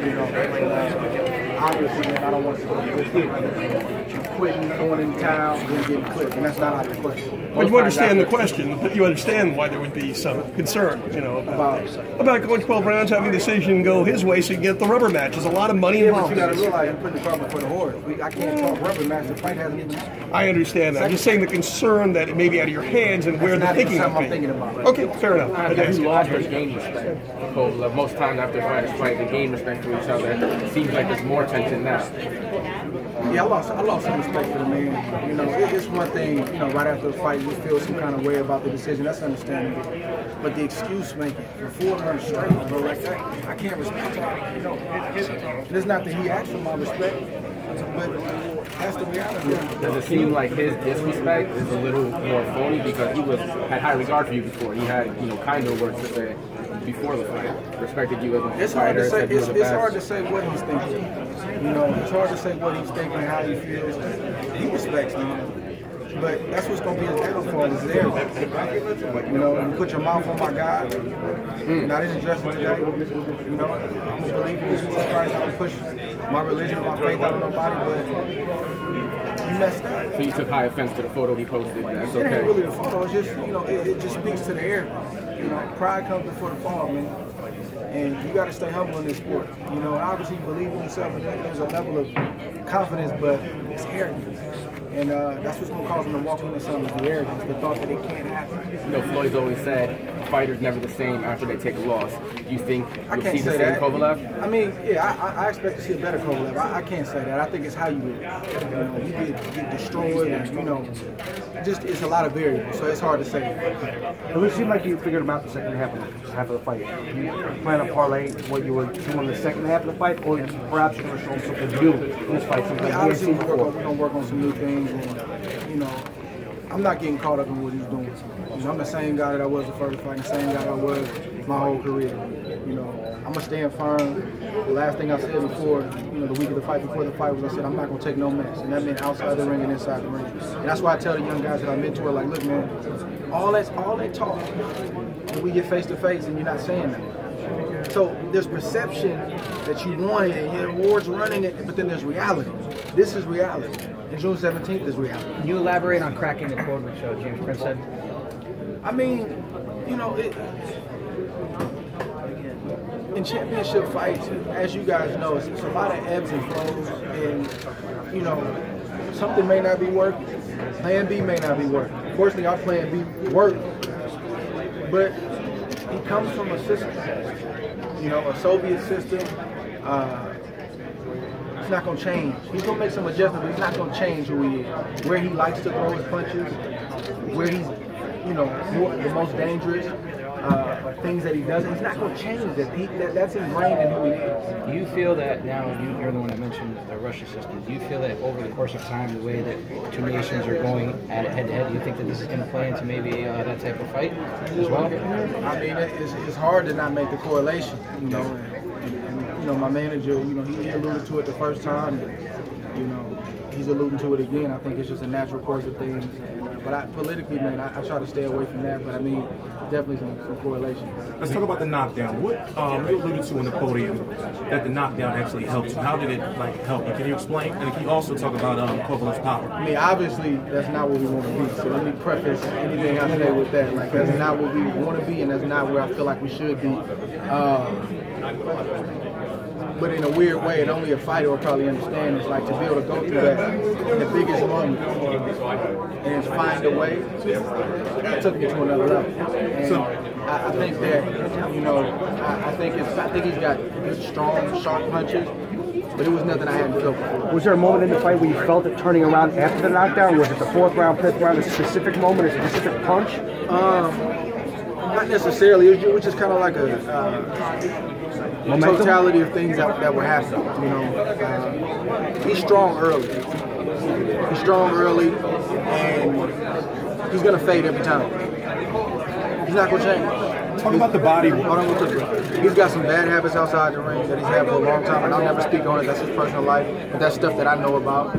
You know, obviously, man, I don't want to quitting, going in town, and getting clipped, and that's not out of the question. But you understand the question. You understand why there would be some concern, you know, about going 12 rounds, having the decision go his way, so you get the rubber match. There's a lot of money involved. But you got to realize you're putting the cart before the horse. I can't talk rubber match. The fight hasn't even happened. I understand that. I'm just saying the concern that it may be out of your hands and where the thinking would be. I'm thinking about it. Okay, fair enough. He lost his game respect. Kovalev. Most times after fighters fight, they gain respect for each other. It seems like there's more tension now. Yeah, I lost some respect for the man. You know, it's one thing, you know, right after the fight, you feel some kind of way about the decision. That's understandable. But the excuse making for 4 months straight, bro, like that, I can't respect that. You know, it's not that he asked for my respect, but that's the reality. Does it seem like his disrespect is a little more phony because he had high regard for you before? He had, you know, kind of words to say before the fight, respected you as a fighter. It's hard to say what he's thinking. You know, it's hard to say what he's thinking, how he feels. He respects me, but that's what's going to be his downfall is there. But, you know, you put your mouth on my God, and I didn't address it today. You know, I'm a believer in Jesus Christ. I don't push my religion or my faith out on nobody, but you messed up. So you took high offense to the photo he posted. That's okay. It ain't really the photo. It's just, you know, it just speaks to the air. You know, pride comes before the fall, man. And you got to stay humble in this sport. You know, and obviously you believe in yourself, and there's a level of confidence, but it's arrogance. And that's what's going to cause them to walk into something, the arrogance, the thought that it can't happen. You know, Floyd's always said, fighters never the same after they take a loss. Do you think you'll see the same Kovalev? I mean, yeah, I expect to see a better Kovalev. I can't say that. I think it's how you do it. You know, you get destroyed, and, you know, just it's a lot of variables, so it's hard to say. It would seem like you figured them out the second half of the fight. You plan to parlay what you were doing in the second half of the fight, or perhaps you're going to show them something new in this fight. Yeah, obviously, we're going to work on some new things, and, you know, I'm not getting caught up in what he's doing. You know, I'm the same guy that I was the first fight, the same guy I was my whole career. You know, I'm going to stand firm. The last thing I said before, you know, the week of the fight, before the fight, was I said, I'm not going to take no mess. And that meant outside the ring and inside the ring. And that's why I tell the young guys that I mentor, like, look, man, all that talk, and we get face to face and you're not saying that. So there's perception that you want it and your awards running it, but then there's reality. This is reality. And June 17th is reality. Can you elaborate on cracking the code, which James Prince said? I mean, you know, in championship fights, as you guys know, it's a lot of ebbs and flows, and, you know, something may not be working. Plan B may not be working. Fortunately, our plan B worked, but he comes from a system, you know, a Soviet system. It's not going to change. He's going to make some adjustments, but he's not going to change who he is. Where he likes to throw his punches, where he's, you know, the most dangerous, things that he doesn't. He's not going to change that. That's ingrained in who he is. Do you feel that now, you're the one that mentioned the Russia system, do you feel that over the course of time, the way that two nations are going at it head-to-head, do you think that this is going to play into maybe that type of fight as well? I mean, it's hard to not make the correlation, you know. And you know, my manager, you know, he alluded to it the first time, and, you know, he's alluding to it again. I think it's just a natural course of things. But politically, man, I try to stay away from that. But I mean, definitely some correlation. Let's talk about the knockdown. What you alluded to on the podium that the knockdown actually helped you. How did it help you? Can you explain? And can you also talk about Kovalev's power? I mean, obviously, that's not what we want to be. So let me preface anything I say with that. Like, that's not what we want to be, and that's not where I feel like we should be. But in a weird way, and only a fighter will probably understand, it's like to be able to go through that in the biggest moment and find a way, it took me to another level. And so I think that, you know, I think he's got good, strong, sharp punches, but it was nothing I hadn't felt before. Was there a moment in the fight where you felt it turning around after the knockdown? Was it the 4th round, 5th round, a specific moment, a specific punch? Not necessarily. It was just kind of like a totality of things that were happening. You know, he's strong early. He's strong early, and he's gonna fade every time. He's not gonna change. Talk about the body. Hold on, he's got some bad habits outside the ring that he's had for a long time, and I'll never speak on it. That's his personal life, but that's stuff that I know about.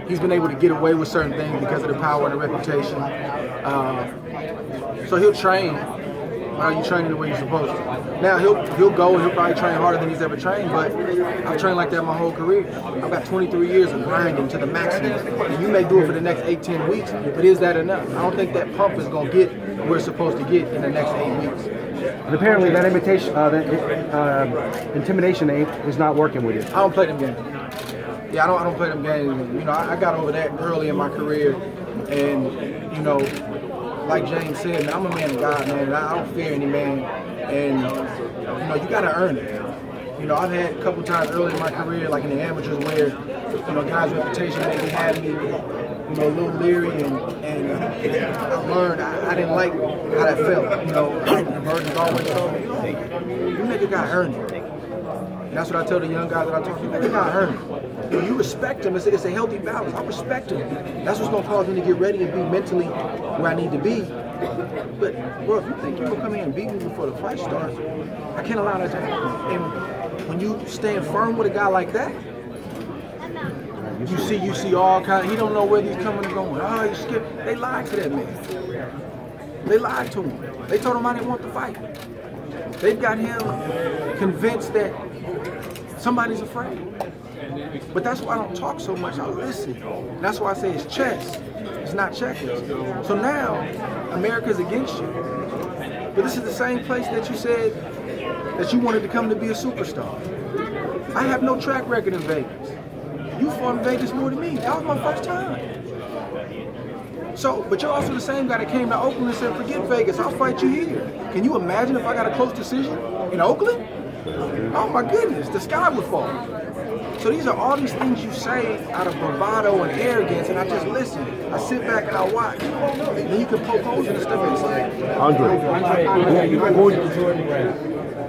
He's been able to get away with certain things because of the power and the reputation. So he'll train, are you training the way you're supposed to? Now he'll go and he'll probably train harder than he's ever trained, but I've trained like that my whole career. I've got 23 years of grinding to the maximum. And you may do it for the next 8-10 weeks, but is that enough? I don't think that pump is gonna get where it's supposed to get in the next 8 weeks. And apparently that intimidation aim is not working with you. I don't play them games. Yeah, I don't play them games. You know, I got over that early in my career, and you know, like James said, man, I'm a man of God, man, and I don't fear any man. And you know, you gotta earn it. You know, I've had a couple times early in my career, like in the amateurs, where you know, guys' reputation maybe had me, you know, a little leery, and I learned I didn't like how that felt. You know, the Virgins always told me, you nigga gotta earn it. And that's what I tell the young guys that I talk to. You nigga gotta earn it. You know, you respect them. It's a healthy balance. I respect them. That's what's gonna cause me to get ready and be mentally where I need to be. But bro, if you think you're gonna come here and beat me before the fight starts, I can't allow that to happen. And when you stand firm with a guy like that, you see all kind of, he don't know where he's coming and going. Oh, he's scared. They lied to that man. They lied to him. They told him I didn't want the fight. They've got him convinced that somebody's afraid. But that's why I don't talk so much. I listen. And that's why I say it's chess. It's not checkers. So now, America's against you. But this is the same place that you said that you wanted to come to be a superstar. I have no track record in Vegas. You fought in Vegas more than me. That was my first time. So, but you're also the same guy that came to Oakland and said, forget Vegas, I'll fight you here. Can you imagine if I got a close decision in Oakland? Oh my goodness, the sky would fall. So these are all these things you say out of bravado and arrogance, and I just listen. I sit back and I watch. And then you can poke holes in the stuff inside. Andre, you were the Jordan brand.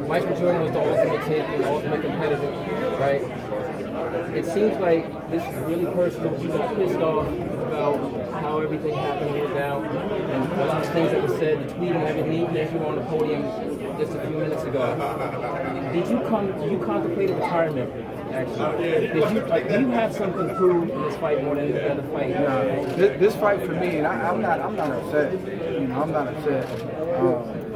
Michael Jordan was the ultimate champion, the ultimate competitor, right? It seems like this is really personal. You got pissed off about how everything happened here now, and a lot of things that were said, the tweet and everything, even as you were on the podium just a few minutes ago. Did you contemplate retirement? Actually, do you have something to prove in this fight more than any other fight? No, this fight for me, and I'm not upset. You know, I'm not upset.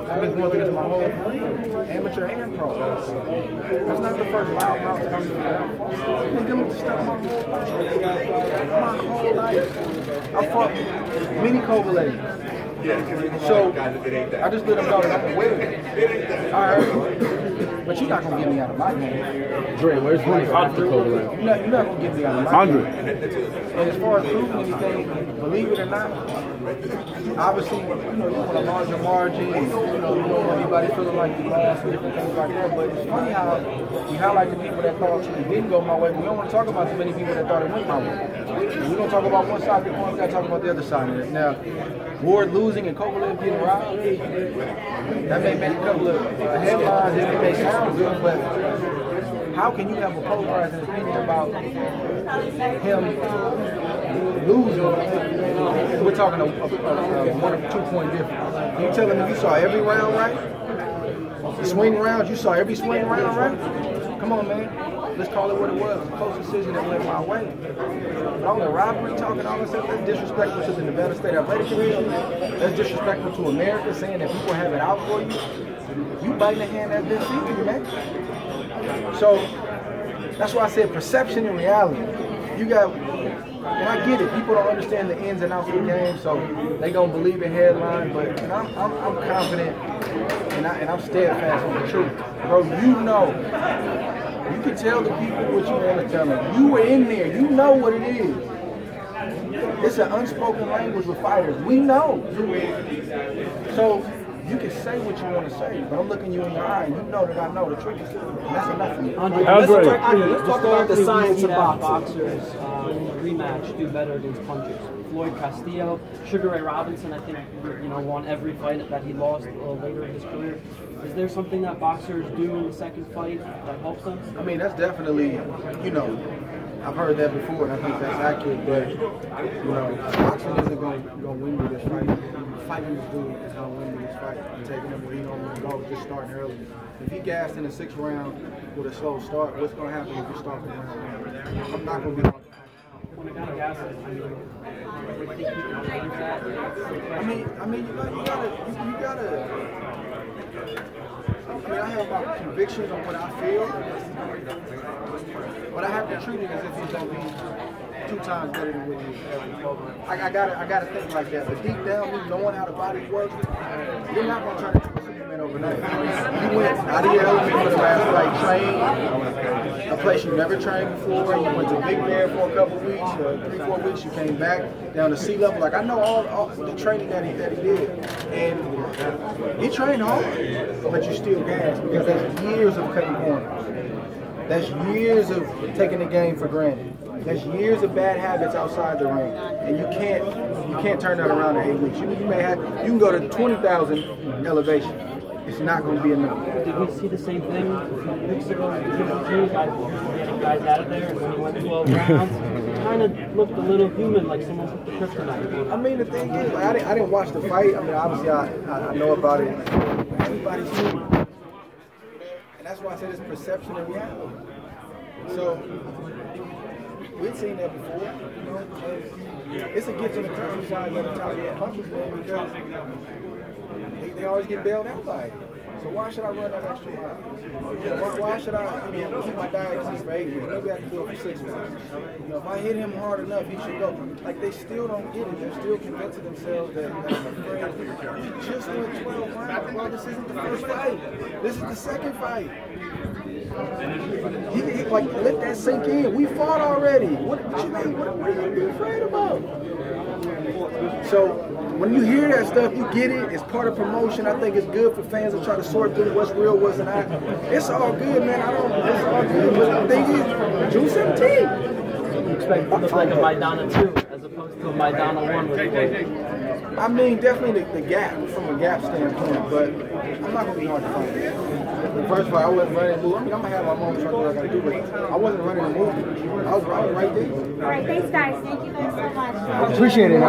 I've been going through this my whole amateur and pro. That's not the first loud mouth that I'm doing. I've been dealing with this stuff my whole life. I fought many Kovalev. So I just let them know that I'm aware. All right. But you're not going to get me out of my game. Dre, where's money after Kovalev? You're not going to get me out of my game. And as far as proving anything, believe it or not, obviously, you know, you want a larger margin, you don't want anybody feeling like you lost and different things like that. But it's funny how we highlight the people that thought it didn't go my way. We don't want to talk about too many people that thought it went my way. We don't talk about one side of the coin, we got to talk about the other side of it. Now, Ward losing and Kovalev getting robbed, that may make a couple of headlines and it may sound good, but how can you have a polarizing opinion about him losing? We're talking a 1 or 2 point difference. You telling me you saw every round right? The swing rounds, you saw every swing round right? Come on, man. Let's call it what it was. A close decision that went my way. But all the robbery talking, all this stuff, that's disrespectful to the Nevada State Athletic Commission. That's disrespectful to America, saying that people have it out for you. You biting the hand that's been feeding you, man. So that's why I said perception and reality. You got, and I get it. People don't understand the ins and outs of the game, so they gonna believe in headlines. But I'm confident, and I'm steadfast on the truth, bro. You know. You can tell the people what you want to tell them. You were in there. You know what it is. It's an unspoken language with fighters. We know. So you can say what you want to say, but I'm looking you in your eye, and you know that I know the truth. And that's enough for me. Let's talk about the science of boxers. Rematch, do better against punchers. Floyd Castillo, Sugar Ray Robinson, I think, won every fight that he lost later in his career. Is there something that boxers do in the second fight that helps them? I mean, that's definitely, I've heard that before, and I think that's accurate, but, boxing isn't going to win you this fight. Fighting is going to win you this fight. I'm taking him where he don't go, just starting early. If he gassed in the 6th round with a slow start, what's going to happen if you start the round? I'm not going to be when a guy gasses, you gotta I mean, I have my convictions on what I feel, but I have to treat it as if he's going to be 2 times better than what he is. I gotta think like that. But deep down, me knowing how the body works, you're not going to turn into a Superman overnight. You went out of your element for the last fight, trained a place you never trained before. You went to Big Bear for a couple weeks, 3-4 weeks. You came back down to sea level. Like, I know all the training that he did, and he trained hard, but you still gassed because that's years of cutting corners. That's years of taking the game for granted. That's years of bad habits outside the ring, and you can't turn that around in 8 weeks. You can go to 20,000 elevation. It's not going to be enough. Did we see the same thing a few weeks ago? Getting guys out of there, and when he went 12 rounds, it kind of looked a little human, like someone put the kryptonite. I mean, the thing is, like, I didn't watch the fight. I mean, obviously, I know about it. Everybody's human, and that's why I said it's perception and reality. So we've seen that before. You know, it's a gift and a curse besides the top punches, man, because they always get bailed out by it. So why should I run that extra mile? Why should I keep my diet for 8 weeks? Maybe I can do it for 6 weeks. You know, if I hit him hard enough, he should go. Like, they still don't get it. They're still convincing themselves that I'm afraid. He just went 12 rounds. Well, this isn't the first fight. This is the second fight. He like, let that sink in. We fought already. What you mean? What are you afraid about? So when you hear that stuff, you get it. It's part of promotion. I think it's good for fans to try to sort through what's real, what's not. It's all good, man. It's all good. But the thing is, June 17th. You expect it to look like a Maidana 2 as opposed to a Maidana 1. I mean, definitely the gap, from a gap standpoint, but I'm not going to be hard to find. First of all, I wasn't running and moving. I mean, I'm going to have my moments right there I got to do, but I wasn't running and moving. I was right there. All right, thanks, guys. Thank you guys so much. Appreciate it.